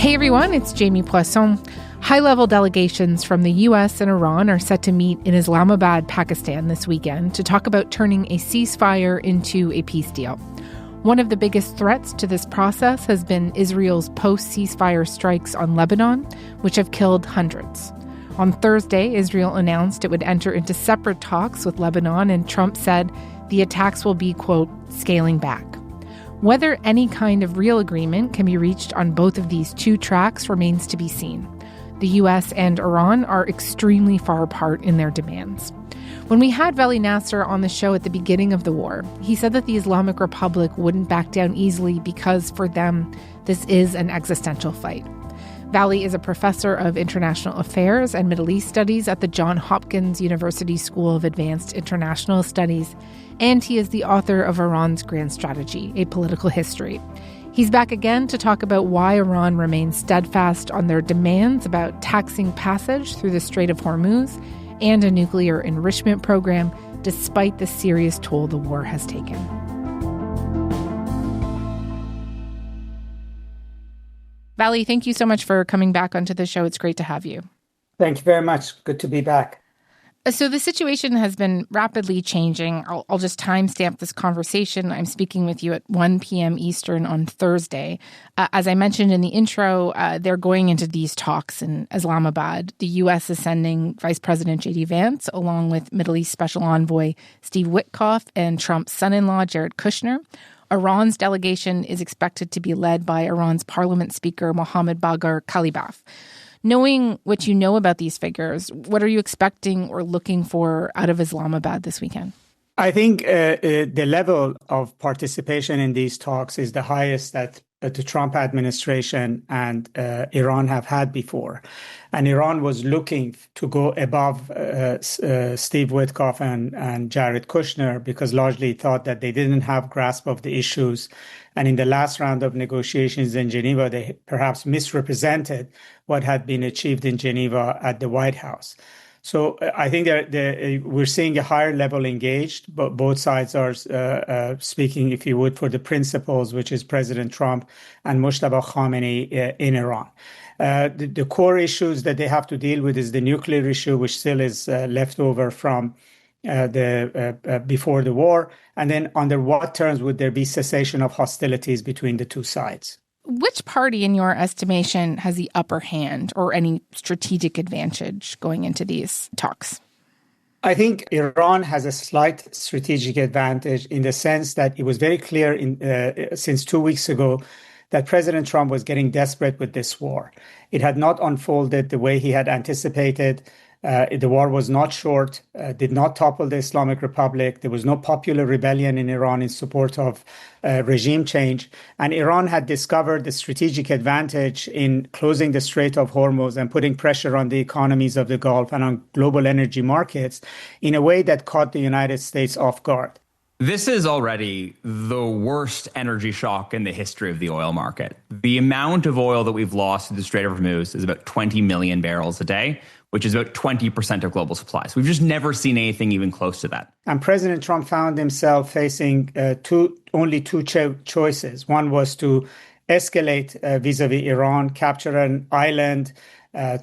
Hey everyone, it's Jamie Poisson. High-level delegations from the U.S. and Iran are set to meet in Islamabad, Pakistan this weekend to talk about turning a ceasefire into a peace deal. One of the biggest threats to this process has been Israel's post-ceasefire strikes on Lebanon, which have killed hundreds. On Thursday, Israel announced it would enter into separate talks with Lebanon, and Trump said the attacks will be, quote, scaling back. Whether any kind of real agreement can be reached on both of these two tracks remains to be seen. The U.S. and Iran are extremely far apart in their demands. When we had Vali Nasser on the show at the beginning of the war, he said that the Islamic Republic wouldn't back down easily because, for them, this is an existential fight. Vali is a professor of international affairs and Middle East studies at the Johns Hopkins University School of Advanced International Studies, and he is the author of Iran's Grand Strategy, A Political History. He's back again to talk about why Iran remains steadfast on their demands about taxing passage through the Strait of Hormuz and a nuclear enrichment program, despite the serious toll the war has taken. Vali, thank you so much for coming back onto the show. It's great to have you. Thank you very much. Good to be back. So the situation has been rapidly changing. I'll just timestamp this conversation. I'm speaking with you at 1 p.m. Eastern on Thursday. As I mentioned in the intro, they're going into these talks in Islamabad. The U.S. is sending Vice President J.D. Vance, along with Middle East Special Envoy Steve Witkoff and Trump's son-in-law, Jared Kushner. Iran's delegation is expected to be led by Iran's Parliament Speaker Mohammad Bagher Khalibaf. Knowing what you know about these figures, what are you expecting or looking for out of Islamabad this weekend? I think the level of participation in these talks is the highest that the Trump administration and Iran have had before. And Iran was looking to go above Steve Witkoff and Jared Kushner because largely thought that they didn't have grasp of the issues. And in the last round of negotiations in Geneva, they perhaps misrepresented what had been achieved in Geneva at the White House. So I think we're seeing a higher level engaged, but both sides are speaking, if you would, for the principles, which is President Trump and Mojtaba Khamenei in Iran. The core issues that they have to deal with is the nuclear issue, which still is left over from before the war, and then under what terms would there be cessation of hostilities between the two sides? Which party, in your estimation, has the upper hand or any strategic advantage going into these talks? I think Iran has a slight strategic advantage in the sense that it was very clear since 2 weeks ago that President Trump was getting desperate with this war. It had not unfolded the way he had anticipated. The war was not short, did not topple the Islamic Republic. There was no popular rebellion in Iran in support of regime change. And Iran had discovered the strategic advantage in closing the Strait of Hormuz and putting pressure on the economies of the Gulf and on global energy markets in a way that caught the United States off guard. This is already the worst energy shock in the history of the oil market. The amount of oil that we've lost to the Strait of Hormuz is about 20 million barrels a day, which is about 20% of global supplies. We've just never seen anything even close to that. And President Trump found himself facing only two choices. One was to escalate vis-a-vis Iran, capture an island,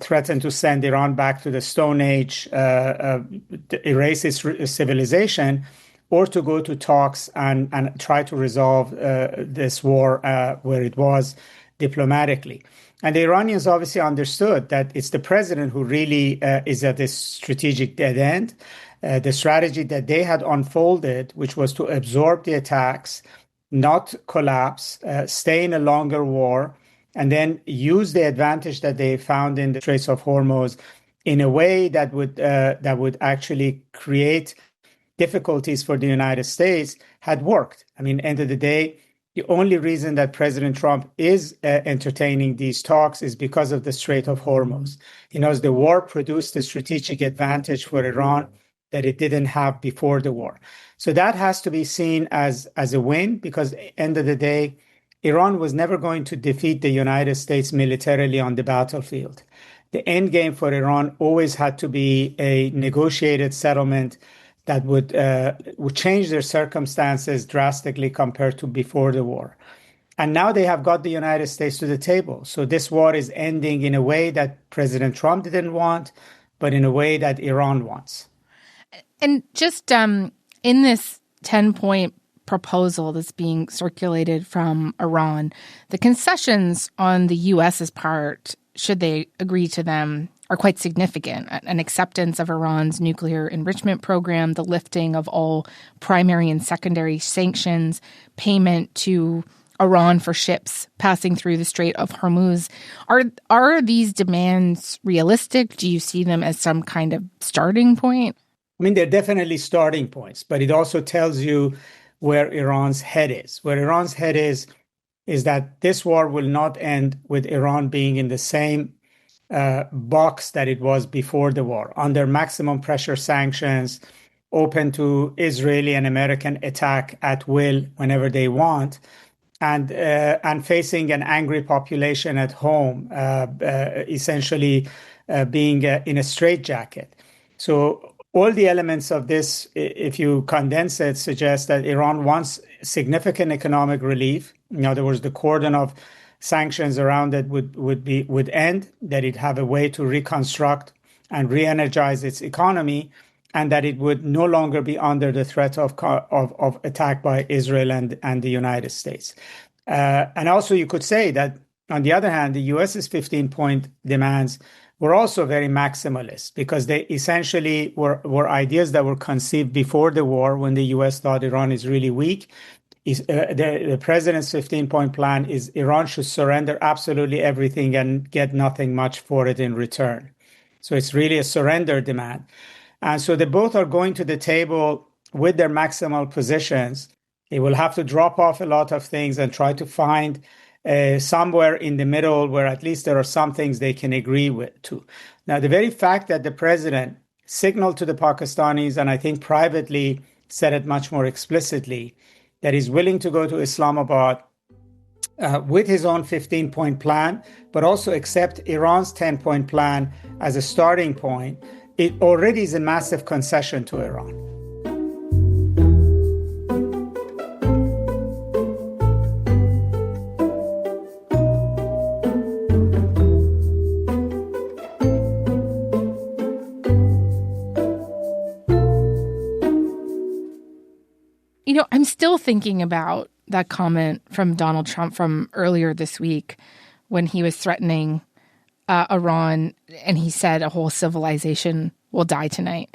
threaten to send Iran back to the Stone Age, erase its civilization, or to go to talks and try to resolve this war where it was diplomatically. And the Iranians obviously understood that it's the president who really is at this strategic dead end. The strategy that they had unfolded, which was to absorb the attacks, not collapse, stay in a longer war, and then use the advantage that they found in the Straits of Hormuz in a way that would actually create difficulties for the United States, had worked. I mean, end of the day, the only reason that President Trump is entertaining these talks is because of the Strait of Hormuz. He knows the war produced a strategic advantage for Iran that it didn't have before the war. So that has to be seen as a win because, end of the day, Iran was never going to defeat the United States militarily on the battlefield. The end game for Iran always had to be a negotiated settlement that would change their circumstances drastically compared to before the war. And now they have got the United States to the table. So this war is ending in a way that President Trump didn't want, but in a way that Iran wants. And just in this 10-point proposal that's being circulated from Iran, the concessions on the U.S.'s part, should they agree to them, are quite significant. An acceptance of Iran's nuclear enrichment program, the lifting of all primary and secondary sanctions, payment to Iran for ships passing through the Strait of Hormuz. Are these demands realistic? Do you see them as some kind of starting point? I mean, they're definitely starting points, but it also tells you where Iran's head is. Where Iran's head is that this war will not end with Iran being in the same box that it was before the war, under maximum pressure sanctions, open to Israeli and American attack at will whenever they want, and facing an angry population at home, essentially being in a straitjacket. So all the elements of this, if you condense it, suggest that Iran wants significant economic relief. In other words, the cordon of sanctions around it would end, that it have a way to reconstruct and re-energize its economy, and that it would no longer be under the threat of attack by Israel and the United States. And also you could say that, on the other hand, the US's 15-point demands were also very maximalist, because they essentially were ideas that were conceived before the war, when the US thought Iran is really weak. The president's 15-point plan is Iran should surrender absolutely everything and get nothing much for it in return. So it's really a surrender demand. And so they both are going to the table with their maximal positions. They will have to drop off a lot of things and try to find somewhere in the middle where at least there are some things they can agree with to. Now, the very fact that the president signaled to the Pakistanis, and I think privately said it much more explicitly, that he's willing to go to Islamabad with his own 15-point plan, but also accept Iran's 10-point plan as a starting point, it already is a massive concession to Iran. You know, I'm still thinking about that comment from Donald Trump from earlier this week when he was threatening Iran, and he said a whole civilization will die tonight.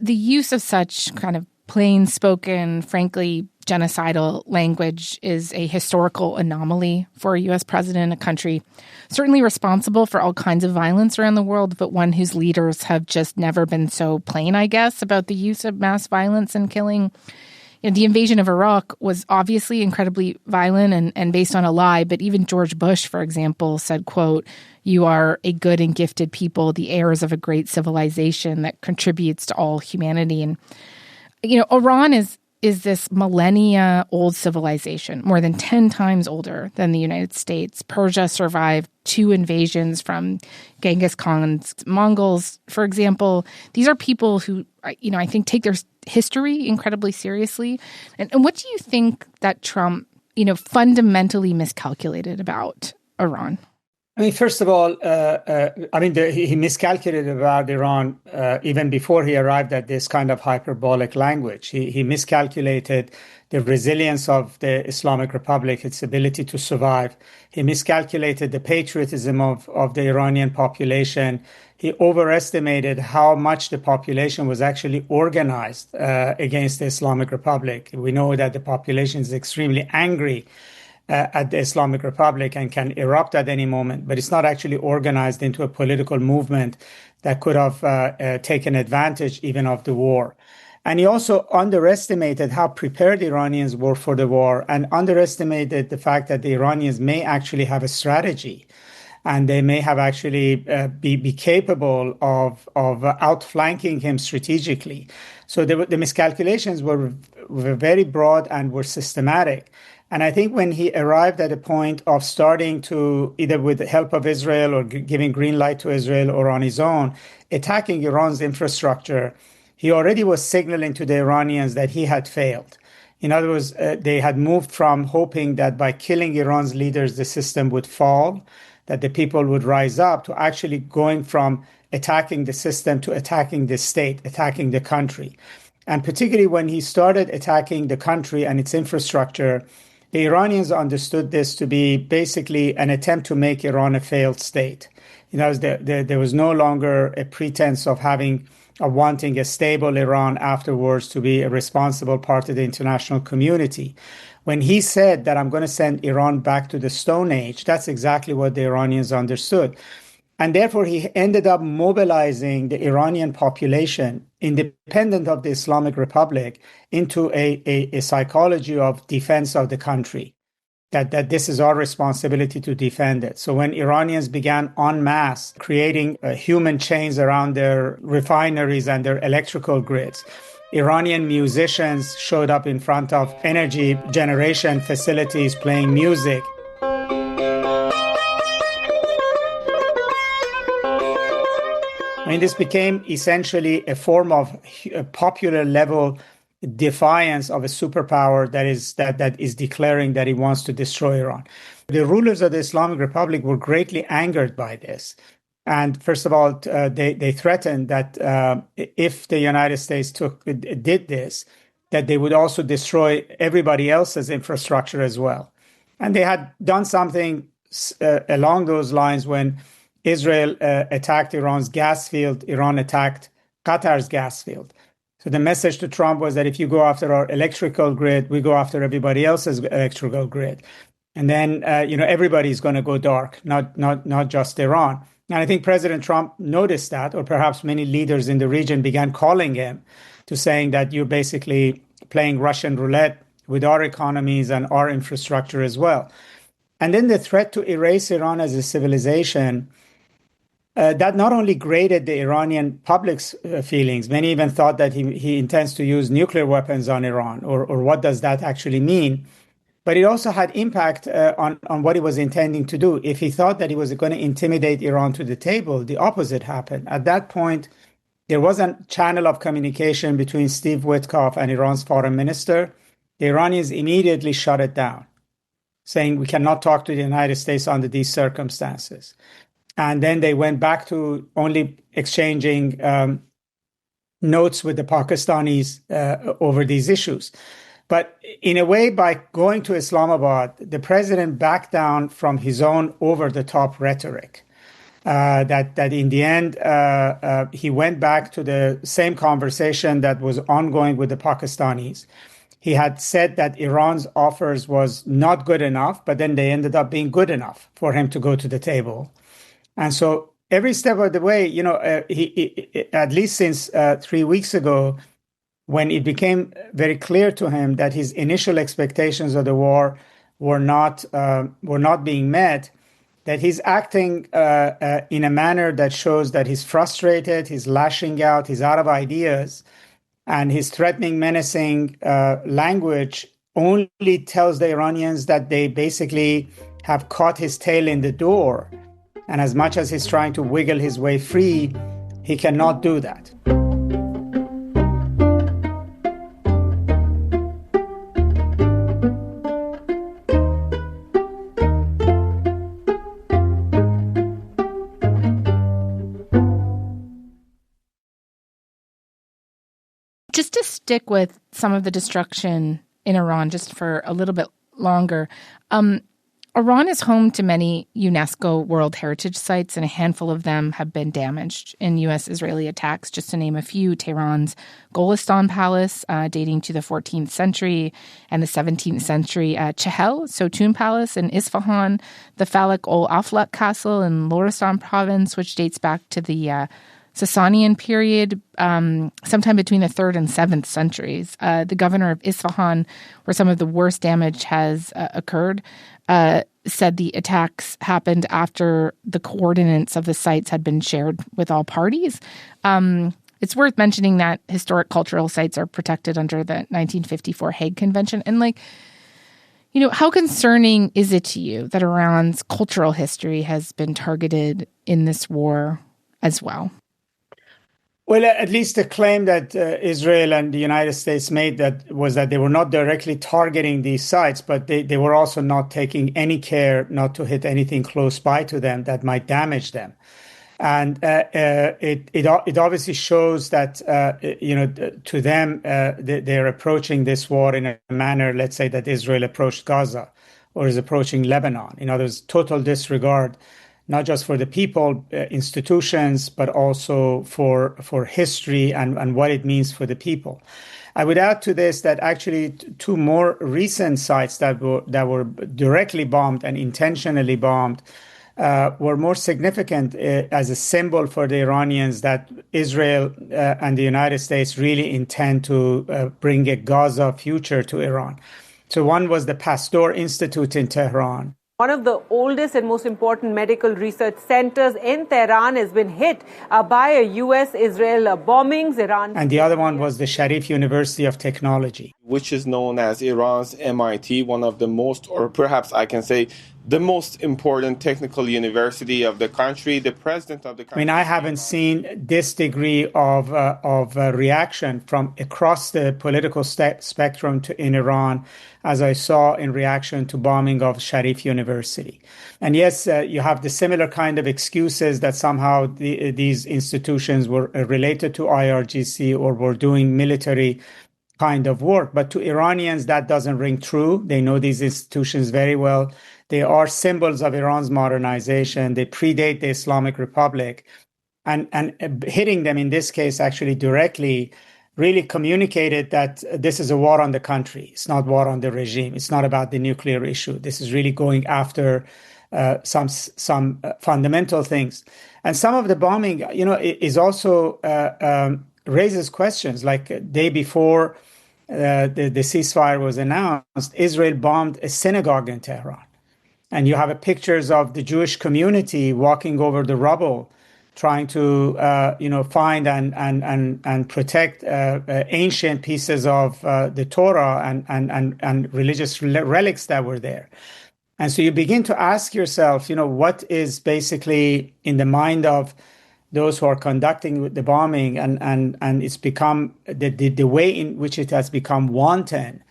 The use of such kind of plain-spoken, frankly, genocidal language is a historical anomaly for a U.S. president, a country certainly responsible for all kinds of violence around the world, but one whose leaders have just never been so plain, I guess, about the use of mass violence and killing. You know, the invasion of Iraq was obviously incredibly violent and based on a lie, but even George Bush, for example, said, quote, "You are a good and gifted people, the heirs of a great civilization that contributes to all humanity." And, you know, Iran is this millennia-old civilization, more than 10 times older than the United States. Persia survived 2 invasions from Genghis Khan's Mongols, for example. These are people who, you know, I think take their history incredibly seriously. And what do you think that Trump, you know, fundamentally miscalculated about Iran? I mean, first of all, he miscalculated about Iran even before he arrived at this kind of hyperbolic language. He miscalculated the resilience of the Islamic Republic, its ability to survive. He miscalculated the patriotism of the Iranian population. He overestimated how much the population was actually organized against the Islamic Republic. We know that the population is extremely angry at the Islamic Republic and can erupt at any moment, but it's not actually organized into a political movement that could have taken advantage even of the war. And he also underestimated how prepared Iranians were for the war, and underestimated the fact that the Iranians may actually have a strategy, and they may have actually be capable of outflanking him strategically. So the miscalculations were very broad and were systematic. And I think when he arrived at a point of starting to, either with the help of Israel or giving green light to Israel or on his own, attacking Iran's infrastructure, he already was signaling to the Iranians that he had failed. In other words, they had moved from hoping that by killing Iran's leaders, the system would fall, that the people would rise up, to actually going from attacking the system to attacking the state, attacking the country. And particularly when he started attacking the country and its infrastructure, the Iranians understood this to be basically an attempt to make Iran a failed state. There was no longer a pretense of wanting a stable Iran afterwards to be a responsible part of the international community. When he said that I'm going to send Iran back to the Stone Age, that's exactly what the Iranians understood. And therefore, he ended up mobilizing the Iranian population, independent of the Islamic Republic, into a psychology of defense of the country, that this is our responsibility to defend it. So when Iranians began en masse creating human chains around their refineries and their electrical grids, Iranian musicians showed up in front of energy generation facilities playing music. This became essentially a form of popular level defiance of a superpower that is declaring that it wants to destroy Iran. The rulers of the Islamic Republic were greatly angered by this. And first of all, they threatened that if the United States did this, that they would also destroy everybody else's infrastructure as well. And they had done something along those lines when Israel attacked Iran's gas field. Iran attacked Qatar's gas field. So the message to Trump was that if you go after our electrical grid, we go after everybody else's electrical grid. And then, everybody's going to go dark, not just Iran. And I think President Trump noticed that, or perhaps many leaders in the region began calling him to saying that you're basically playing Russian roulette with our economies and our infrastructure as well. And then the threat to erase Iran as a civilization, that not only grated the Iranian public's feelings, many even thought that he intends to use nuclear weapons on Iran, or what does that actually mean? But it also had impact on what he was intending to do. If he thought that he was going to intimidate Iran to the table, the opposite happened. At that point, there was a channel of communication between Steve Witkoff and Iran's foreign minister. The Iranians immediately shut it down, saying we cannot talk to the United States under these circumstances. And then they went back to only exchanging notes with the Pakistanis over these issues. But in a way, by going to Islamabad, the president backed down from his own over-the-top rhetoric. That in the end, he went back to the same conversation that was ongoing with the Pakistanis. He had said that Iran's offers was not good enough, but then they ended up being good enough for him to go to the table. And so every step of the way, he at least since 3 weeks ago, when it became very clear to him that his initial expectations of the war were not being met, that he's acting in a manner that shows that he's frustrated, he's lashing out, he's out of ideas, and his threatening, menacing language only tells the Iranians that they basically have caught his tail in the door. And as much as he's trying to wiggle his way free, he cannot do that. Just to stick with some of the destruction in Iran just for a little bit longer, Iran is home to many UNESCO World Heritage Sites, and a handful of them have been damaged in U.S.-Israeli attacks. Just to name a few, Tehran's Golestan Palace, dating to the 14th century, and the 17th century Chehel, Sotun Palace in Isfahan, the Falak Ol Aflaq Castle in Lorestan Province, which dates back to the Sasanian period, sometime between the 3rd and 7th centuries. The governor of Isfahan, where some of the worst damage has occurred, said the attacks happened after the coordinates of the sites had been shared with all parties. It's worth mentioning that historic cultural sites are protected under the 1954 Hague Convention. And how concerning is it to you that Iran's cultural history has been targeted in this war as well? Well, at least the claim that Israel and the United States made that was that they were not directly targeting these sites, but they were also not taking any care not to hit anything close by to them that might damage them. And it obviously shows that to them they're approaching this war in a manner, let's say, that Israel approached Gaza or is approaching Lebanon. In other words, total disregard, not just for the people, institutions, but also for history and what it means for the people. I would add to this that actually two more recent sites that were directly bombed and intentionally bombed were more significant as a symbol for the Iranians that Israel and the United States really intend to bring a Gaza future to Iran. So one was the Pasteur Institute in Tehran. One of the oldest and most important medical research centers in Tehran has been hit by a U.S. Israel bombings. And the other one was the Sharif University of Technology, which is known as Iran's MIT, one of the most, or perhaps I can say, the most important technical university of the country. The president of the country. I mean, I haven't seen this degree of reaction from across the political spectrum in Iran as I saw in reaction to bombing of Sharif University. And yes, you have the similar kind of excuses that somehow these institutions were related to IRGC or were doing military kind of work. But to Iranians, that doesn't ring true. They know these institutions very well. They are symbols of Iran's modernization. They predate the Islamic Republic. And hitting them in this case actually directly really communicated that this is a war on the country. It's not war on the regime. It's not about the nuclear issue. This is really going after some fundamental things. And some of the bombing, is also raises questions. Like a day before the ceasefire was announced, Israel bombed a synagogue in Tehran. And you have pictures of the Jewish community walking over the rubble, trying to find and protect ancient pieces of the Torah and religious relics that were there. And so you begin to ask yourself, what is basically in the mind of those who are conducting the bombing, and it's become the way in which it has become wanton.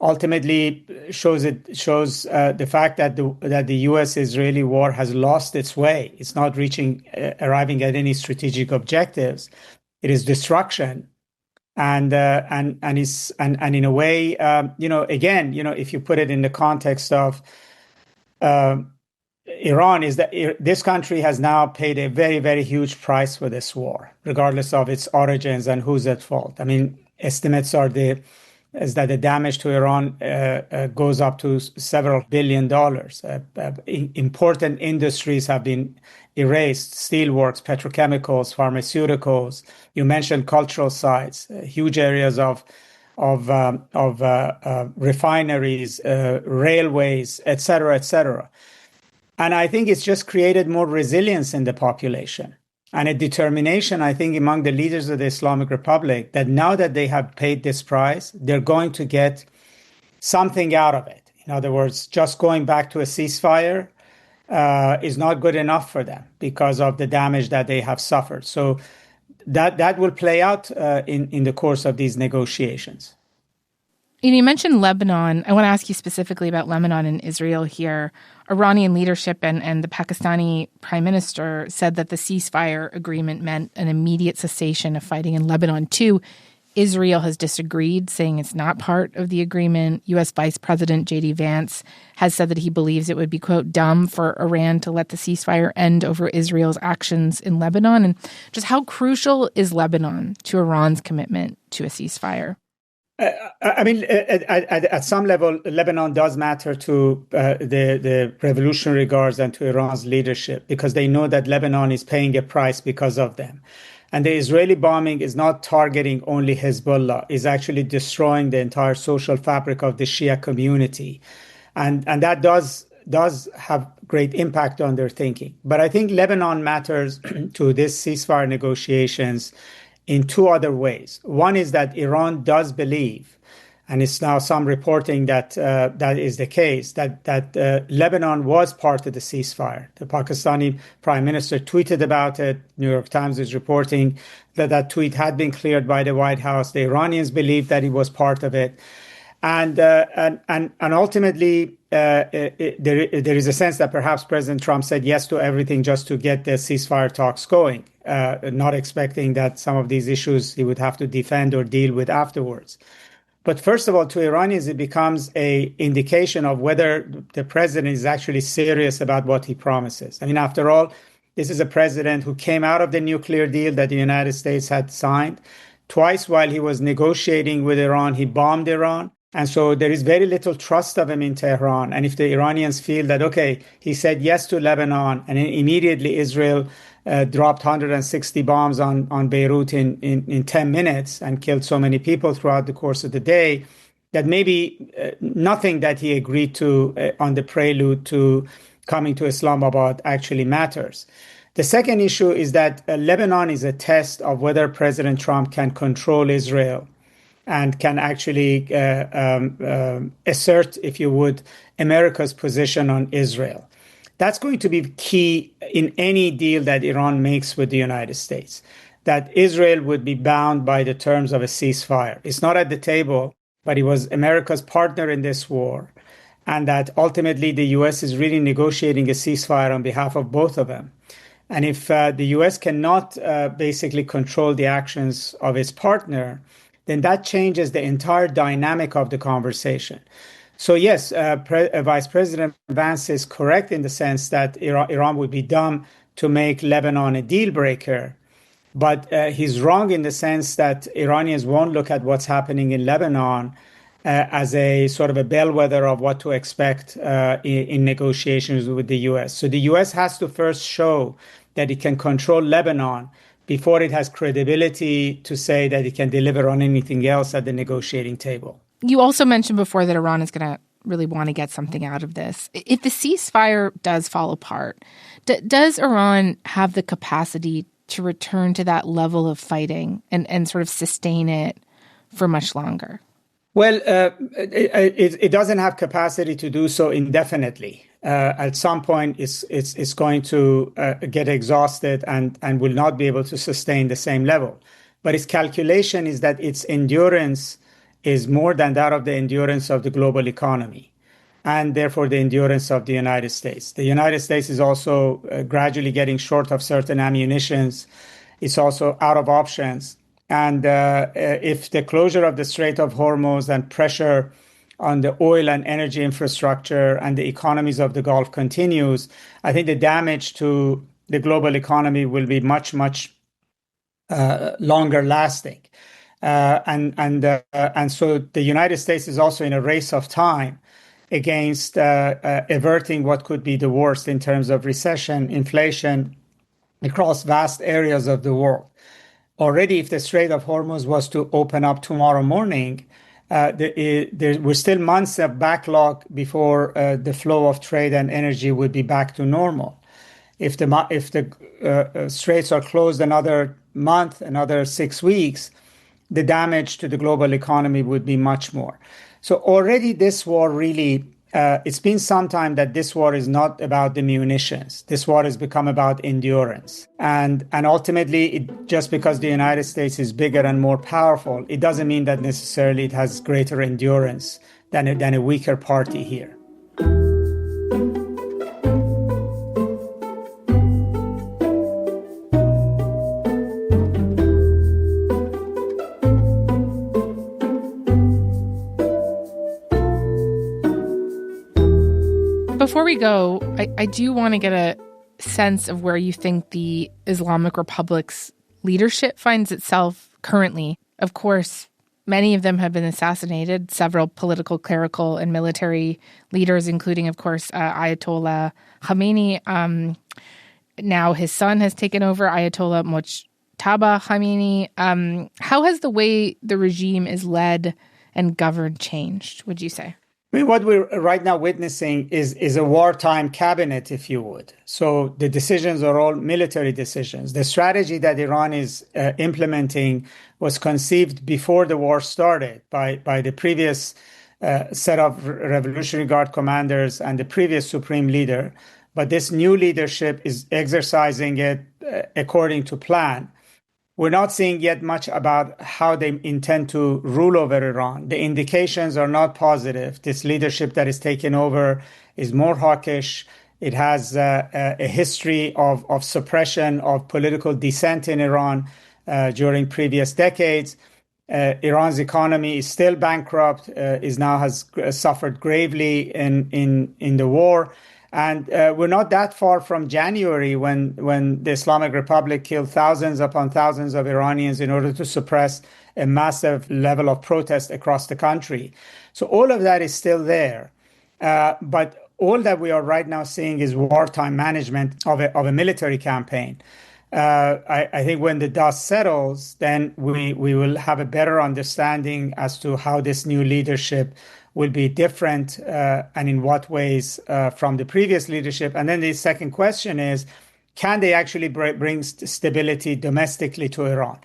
Ultimately, shows the fact that the U.S.-Israeli war has lost its way. It's not arriving at any strategic objectives. It is destruction, and in a way, again, if you put it in the context of Iran, is that this country has now paid a very, very huge price for this war, regardless of its origins and who's at fault. I mean, estimates are is that the damage to Iran goes up to several $1 billion. Important industries have been erased: steelworks, petrochemicals, pharmaceuticals. You mentioned cultural sites, huge areas of refineries, railways, etc., etc. And I think it's just created more resilience in the population and a determination, I think, among the leaders of the Islamic Republic that now that they have paid this price, they're going to get something out of it. In other words, just going back to a ceasefire is not good enough for them because of the damage that they have suffered. So that will play out in the course of these negotiations. You mentioned Lebanon. I want to ask you specifically about Lebanon and Israel here. Iranian leadership and the Pakistani prime minister said that the ceasefire agreement meant an immediate cessation of fighting in Lebanon, too. Israel has disagreed, saying it's not part of the agreement. U.S. Vice President J.D. Vance has said that he believes it would be, quote, dumb for Iran to let the ceasefire end over Israel's actions in Lebanon. And just how crucial is Lebanon to Iran's commitment to a ceasefire? I mean, at some level, Lebanon does matter to the Revolutionary Guards and to Iran's leadership because they know that Lebanon is paying a price because of them. And the Israeli bombing is not targeting only Hezbollah, is actually destroying the entire social fabric of the Shia community. And that does have great impact on their thinking. But I think Lebanon matters to this ceasefire negotiations in two other ways. One is that Iran does believe, and it's now some reporting that that is the case, that Lebanon was part of the ceasefire. The Pakistani Prime Minister tweeted about it. New York Times is reporting that tweet had been cleared by the White House. The Iranians believed that he was part of it. And ultimately, there is a sense that perhaps President Trump said yes to everything just to get the ceasefire talks going, not expecting that some of these issues he would have to defend or deal with afterwards. But first of all, to Iranians, it becomes an indication of whether the president is actually serious about what he promises. I mean, after all, this is a president who came out of the nuclear deal that the United States had signed. Twice while he was negotiating with Iran, he bombed Iran. And so there is very little trust of him in Tehran. And if the Iranians feel that, okay, he said yes to Lebanon, and immediately Israel dropped 160 bombs on Beirut in 10 minutes and killed so many people throughout the course of the day, that maybe nothing that he agreed to on the prelude to coming to Islamabad actually matters. The second issue is that Lebanon is a test of whether President Trump can control Israel and can actually assert, if you would, America's position on Israel. That's going to be key in any deal that Iran makes with the United States, that Israel would be bound by the terms of a ceasefire. It's not at the table, but it was America's partner in this war, and that ultimately the U.S. is really negotiating a ceasefire on behalf of both of them. And if the U.S. cannot basically control the actions of its partner, then that changes the entire dynamic of the conversation. So yes, Vice President Vance is correct in the sense that Iran would be dumb to make Lebanon a deal breaker. But he's wrong in the sense that Iranians won't look at what's happening in Lebanon as a sort of a bellwether of what to expect in negotiations with the U.S. So the U.S. has to first show that it can control Lebanon before it has credibility to say that it can deliver on anything else at the negotiating table. You also mentioned before that Iran is going to really want to get something out of this. If the ceasefire does fall apart, does Iran have the capacity to return to that level of fighting and sort of sustain it for much longer? Well, it doesn't have capacity to do so indefinitely. At some point, it's going to get exhausted and will not be able to sustain the same level. But its calculation is that its endurance is more than that of the endurance of the global economy, and therefore the endurance of the United States. The United States is also gradually getting short of certain ammunitions. It's also out of options. And if the closure of the Strait of Hormuz and pressure on the oil and energy infrastructure and the economies of the Gulf continues, I think the damage to the global economy will be much, much longer lasting. And so the United States is also in a race of time against averting what could be the worst in terms of recession, inflation across vast areas of the world. Already, if the Strait of Hormuz was to open up tomorrow morning, there were still months of backlog before the flow of trade and energy would be back to normal. If the straits are closed another month, another 6 weeks, the damage to the global economy would be much more. So already this war really, it's been some time that this war is not about the munitions. This war has become about endurance. And ultimately, just because the United States is bigger and more powerful, it doesn't mean that necessarily it has greater endurance than a weaker party here. Before we go, I do want to get a sense of where you think the Islamic Republic's leadership finds itself currently. Of course, many of them have been assassinated, several political, clerical, and military leaders, including, of course, Ayatollah Khamenei. Now his son has taken over, Ayatollah Mojtaba Khamenei. How has the way the regime is led and governed changed, would you say? I mean, what we're right now witnessing is a wartime cabinet, if you would. So the decisions are all military decisions. The strategy that Iran is implementing was conceived before the war started by the previous set of Revolutionary Guard commanders and the previous supreme leader. But this new leadership is exercising it according to plan. We're not seeing yet much about how they intend to rule over Iran. The indications are not positive. This leadership that is taken over is more hawkish. It has a history of suppression of political dissent in Iran during previous decades. Iran's economy is still bankrupt, has suffered gravely in the war. And we're not that far from January when the Islamic Republic killed thousands upon thousands of Iranians in order to suppress a massive level of protest across the country. So all of that is still there. But all that we are right now seeing is wartime management of a military campaign. I think when the dust settles, then we will have a better understanding as to how this new leadership will be different and in what ways from the previous leadership. And then the second question is, can they actually bring stability domestically to Iran?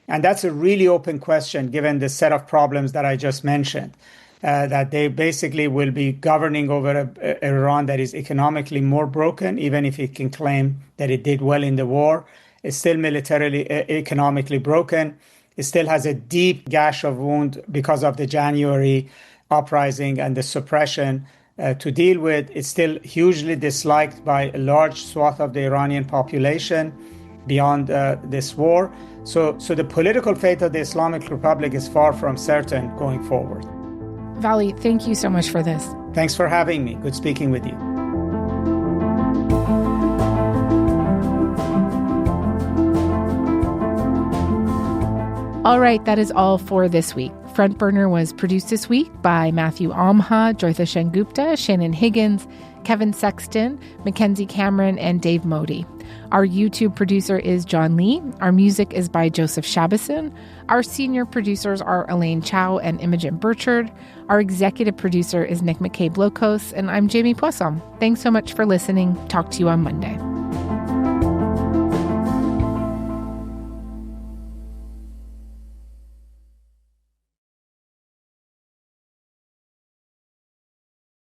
And that's a really open question, given the set of problems that I just mentioned, that they basically will be governing over Iran that is economically more broken, even if it can claim that it did well in the war. It's still militarily, economically broken. It still has a deep gash of wound because of the January uprising and the suppression to deal with. It's still hugely disliked by a large swath of the Iranian population beyond this war. So the political fate of the Islamic Republic is far from certain going forward. Vali, thank you so much for this. Thanks for having me. Good speaking with you. All right, that is all for this week. Front Burner was produced this week by Matthew Amha, Joytha Shengupta, Shannon Higgins, Kevin Sexton, Mackenzie Cameron, and Dave Modi. Our YouTube producer is John Lee. Our music is by Joseph Shabison. Our senior producers are Elaine Chow and Imogen Burchard. Our executive producer is Nick McCabe-Locos, and I'm Jamie Poisson. Thanks so much for listening. Talk to you on Monday.